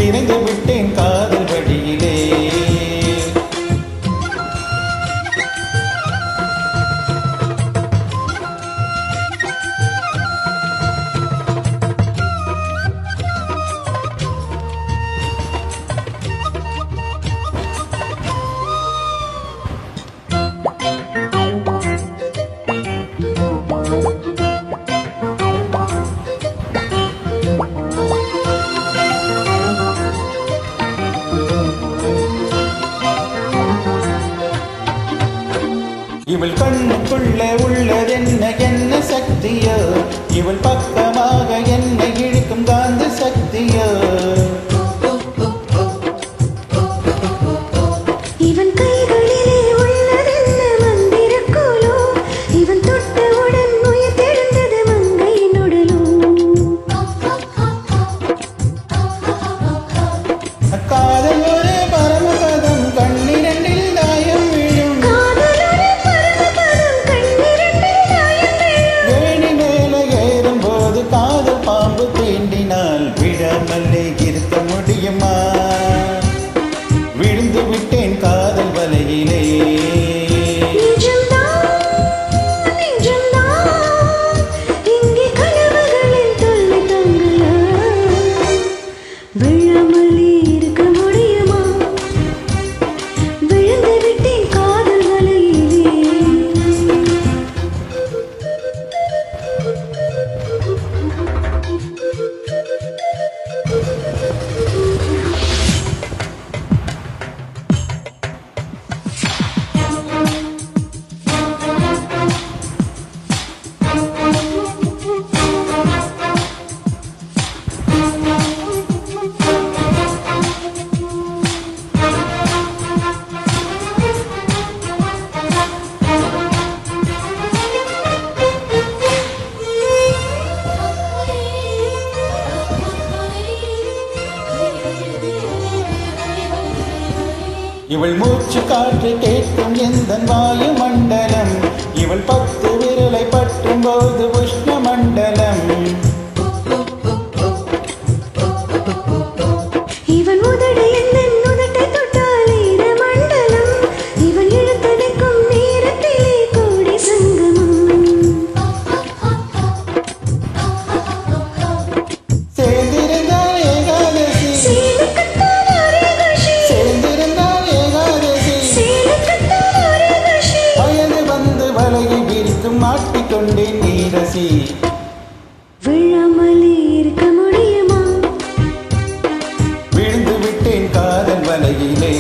இறந்து விட்டேன் காதல் வழியிலே. இவள் கண்ணுக்குள்ளே உள்ளதென்ன என்ன சக்தியோ, இவள் பக்கமாக என்னை இழுக்கும் காந்த சக்தியோ. இவன் கைகளிலே உள்ளதென்ன மந்திரக்கோலோ, இவன் தொட்டவுடன் உயிர் தெழுந்தது மங்கை நுடலோ. காதல் ஒரு பரமபதம் கண்ணிரண்டில் தாயம் விழும். வேணி மேலே ஏறும் போது காதல் பாம்பு தீண்டினால் விழாமல்லே இருக்க முடியுமா? விழுந்து விட்டேன் காதல் வலையிலே. இங்கே கனவுகளின் தொல்லை தங்கலா, விழாமலே இருக்க முடியுமா? விழுந்து விட்டேன் காதல் வலையிலே. இவள் மூச்சு காற்று கேட்கும் எந்த வாயு மண்டலம், இவள் 10 விரலை பற்றும் போது உஷ்ண மண்டலம். இவன் உதடு எந்தன் உதட்டை தொட்டால் ஈர மண்டலம், இவன் இழுத்தடிக்கும் நேரத்திலே கோடி சங்கமம். சேர்ந்திருந்தால் ஏகாதசி, சீனுக்குத்தான் ஒரே குஷி, சேர்ந்திருந்தால் ஏகாதசி. சீனுக்குத்தான் ஒரே குஷி. வயது வந்து வலையை விரித்து மாட்டிக்கொண்டேன் நீரசி. விழாமலே இருக்க முடியுமா? விழுந்து விட்டேன் காதல் வலையிலே.